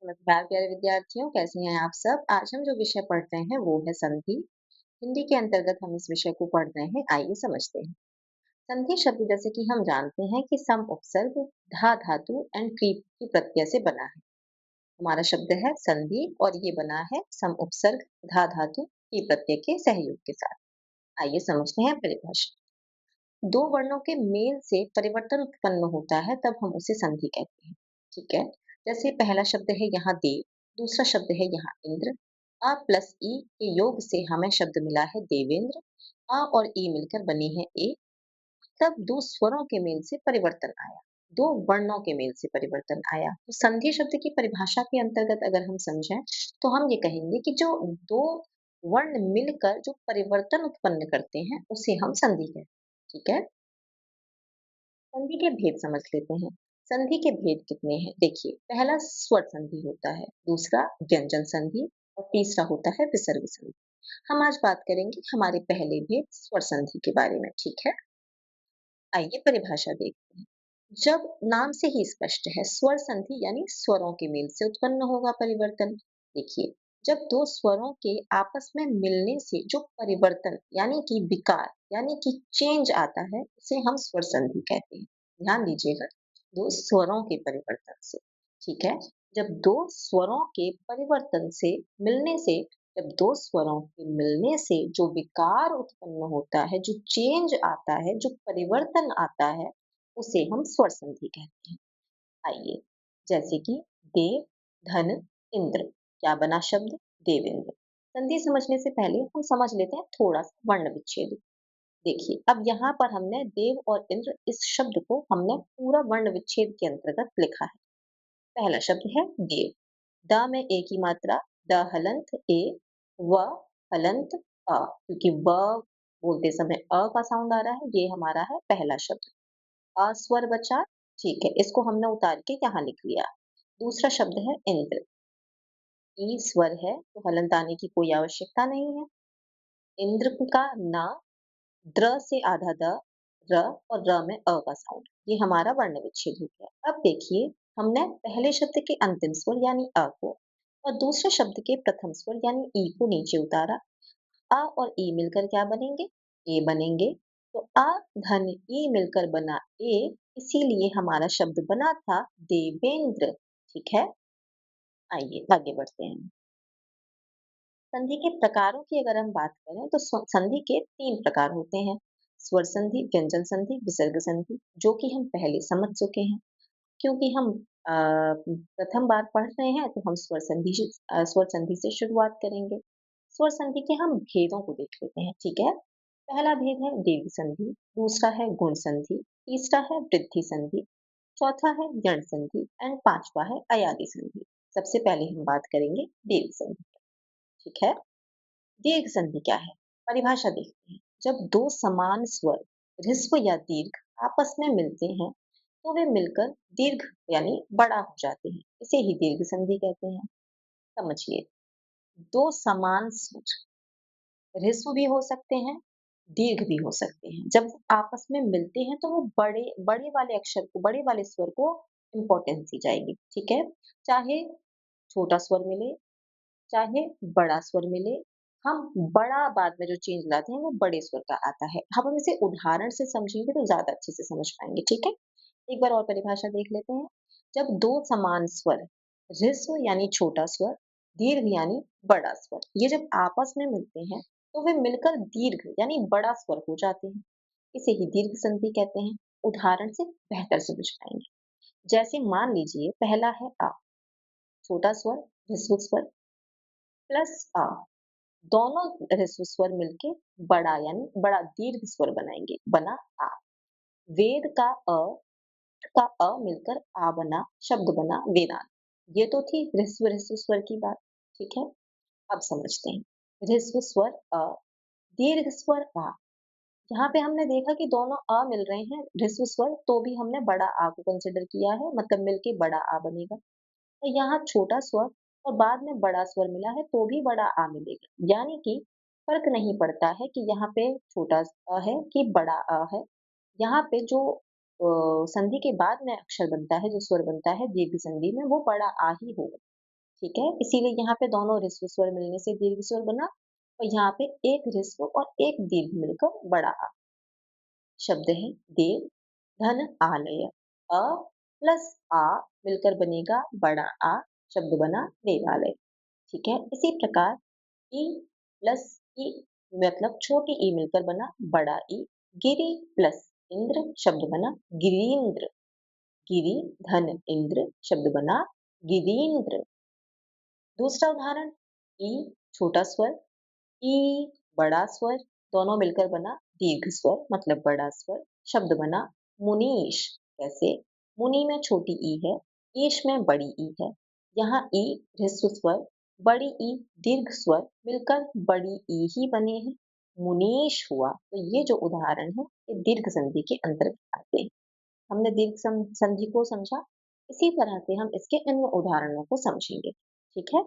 नमस्कार प्यारे विद्यार्थियों, कैसे हैं आप सब। आज हम जो विषय पढ़ रहे हैं वो है संधि। हिंदी के अंतर्गत हम इस विषय को पढ़ रहे हैं। आइए समझते हैं। संधि शब्द जैसे कि हम जानते हैं कि सम उपसर्ग, धा धातु एंड क्रिया की प्रत्यय से बना है। हमारा शब्द है संधि और ये बना है सम उपसर्ग, धा धातु की प्रत्यय के सहयोग के साथ। आइए समझते हैं परिभाषा। दो वर्णों के मेल से परिवर्तन उत्पन्न होता है तब हम उसे संधि कहते हैं। ठीक है। जैसे पहला शब्द है यहाँ देव, दूसरा शब्द है यहाँ इंद्र। आ प्लस ई के योग से हमें शब्द मिला है देवेंद्र। आ और ई मिलकर बनी है ए। तब दो स्वरों के मेल से परिवर्तन आया, दो वर्णों के मेल से परिवर्तन आया। तो संधि शब्द की परिभाषा के अंतर्गत अगर हम समझें तो हम ये कहेंगे कि जो दो वर्ण मिलकर जो परिवर्तन उत्पन्न करते हैं उसे हम संधि कहते हैं। ठीक है। संधि के भेद समझ लेते हैं। संधि के भेद कितने हैं? देखिए, पहला स्वर संधि होता है, दूसरा व्यंजन संधि और तीसरा होता है विसर्ग संधि। हम आज बात करेंगे हमारे पहले भेद स्वर संधि के बारे में। ठीक है। आइए परिभाषा देखते हैं। जब नाम से ही स्पष्ट है, स्वर संधि यानी स्वरों के मेल से उत्पन्न होगा परिवर्तन। देखिए, जब दो स्वरों के आपस में मिलने से जो परिवर्तन यानी कि विकार यानी कि चेंज आता है उसे हम स्वर संधि कहते हैं। ध्यान दीजिएगा, दो स्वरों के परिवर्तन से। ठीक है। जब दो स्वरों के परिवर्तन से मिलने से जब दो स्वरों के मिलने से जो विकार उत्पन्न होता है, जो चेंज आता है, जो परिवर्तन आता है उसे हम स्वर संधि कहते हैं। आइए, जैसे कि देव, धन, इंद्र, क्या बना शब्द देवेंद्र। संधि समझने से पहले हम समझ लेते हैं थोड़ा सा वर्ण विच्छेद। देखिए, अब यहाँ पर हमने देव और इंद्र इस शब्द को हमने पूरा वर्ण विच्छेद के अंतर्गत लिखा है। पहला शब्द है देव। द में ए की मात्रा, द हलंत ए, व हलंत अ, क्योंकि व बोलते समय अ का साउंड आ रहा है, ये हमारा है पहला शब्द। अस्वर बचा। ठीक है, इसको हमने उतार के यहाँ लिख लिया। दूसरा शब्द है इंद्र। ई स्वर है तो हलंत आने की कोई आवश्यकता नहीं है। इंद्र का ना, द्र से आधा द, र और र में अ का साउंड, ये हमारा वर्ण विच्छेद हो गया। अब देखिए, हमने पहले शब्द के अंतिम स्वर यानी अ को और दूसरे शब्द के प्रथम स्वर यानी ई को नीचे उतारा। अ और ई मिलकर क्या बनेंगे? ए बनेंगे। तो अ धन ई मिलकर बना ए, इसीलिए हमारा शब्द बना था देवेंद्र। ठीक है। आइए आगे बढ़ते हैं। संधि के प्रकारों की अगर हम बात करें तो संधि के तीन प्रकार होते हैं। स्वर संधि, व्यंजन संधि, विसर्ग संधि, जो कि हम पहले समझ चुके हैं। क्योंकि हम प्रथम बार पढ़ रहे हैं तो हम स्वर संधि से शुरुआत करेंगे। स्वर संधि के हम भेदों को देख लेते हैं। ठीक है। पहला भेद है दीर्घ संधि, दूसरा है गुण संधि, तीसरा है वृद्धि संधि, चौथा है यण संधि एंड पांचवा है अयादि संधि। सबसे पहले हम बात करेंगे दीर्घ संधि। ठीक है। दीर्घ संधि क्या है? परिभाषा देखते हैं। जब दो समान स्वर ह्रस्व या दीर्घ आपस में मिलते हैं तो वे मिलकर दीर्घ यानी बड़ा हो जाते हैं, इसे ही दीर्घ संधि कहते हैं। समझिए, दो समान स्वर ह्रस्व भी हो सकते हैं, दीर्घ भी हो सकते हैं। जब वो आपस में मिलते हैं तो वो बड़े बड़े वाले अक्षर को, बड़े वाले स्वर को इम्पोर्टेंस दी जाएगी। ठीक है। चाहे छोटा स्वर मिले, चाहे बड़ा स्वर मिले, हम बड़ा बाद में जो चेंज लाते हैं वो बड़े स्वर का आता है। अब हम इसे उदाहरण से समझेंगे तो ज्यादा अच्छे से समझ पाएंगे। ठीक है। एक बार और परिभाषा देख लेते हैं। जब दो समान स्वर ह्रस्व यानी छोटा स्वर, दीर्घ यानी बड़ा स्वर, ये जब आपस में मिलते हैं तो वे मिलकर दीर्घ यानी बड़ा स्वर हो जाते हैं, इसे ही दीर्घ संधि कहते हैं। उदाहरण से बेहतर समझ पाएंगे। जैसे मान लीजिए पहला है आ, छोटा स्वर ह्रस्व स्वर प्लस आ, दोनों ह्रस्व स्वर मिलके बड़ा यानी बड़ा दीर्घ स्वर बनाएंगे, बना आ। वेद का अ मिलकर आ बना, शब्द बना वेदांत। ये तो थी ह्रस्व ह्रस्व स्वर की बात। ठीक है। अब समझते हैं ह्रस्व स्वर अ, दीर्घ स्वर आ। यहाँ पे हमने देखा कि दोनों अ मिल रहे हैं ह्रस्व स्वर, तो भी हमने बड़ा आ को कंसिडर किया है, मतलब मिलके बड़ा आ बनेगा। तो यहाँ छोटा स्वर और बाद में बड़ा स्वर मिला है तो भी बड़ा आ मिलेगा, यानी कि फर्क नहीं पड़ता है कि यहाँ पे छोटा अ है कि बड़ा अ है। यहाँ पे जो संधि के बाद में अक्षर बनता है, जो स्वर बनता है दीर्घ संधि में, वो बड़ा आ ही होगा। ठीक है? इसीलिए यहाँ पे दोनों ह्रस्व स्वर मिलने से दीर्घ स्वर बना और यहाँ पे एक ह्रस्व और एक दीर्घ मिलकर बड़ा आ। शब्द है देव धन आलय। अ प्लस आ मिलकर बनेगा बड़ा आ, शब्द बना देवालय। ठीक है? इसी प्रकार ई प्लस ई मतलब छोटी ई मिलकर बना बड़ा ई। गिरि प्लस इंद्र शब्द बना गिरींद्र। गिरि धन इंद्र शब्द बना गिरींद्र। दूसरा उदाहरण ई छोटा स्वर ई बड़ा स्वर दोनों मिलकर बना दीर्घ स्वर मतलब बड़ा स्वर, शब्द बना मुनीश। कैसे? मुनि में छोटी ई है, ईश में बड़ी ई है। यहाँ ई ह्रस्व स्वर बड़ी ई दीर्घ स्वर मिलकर बड़ी ई ही बने हैं, मुनीश हुआ। तो ये जो उदाहरण है ये दीर्घ संधि के अंतर्गत आते हैं। हमने दीर्घ संधि को समझा, इसी तरह से हम इसके अन्य उदाहरणों को समझेंगे। ठीक है?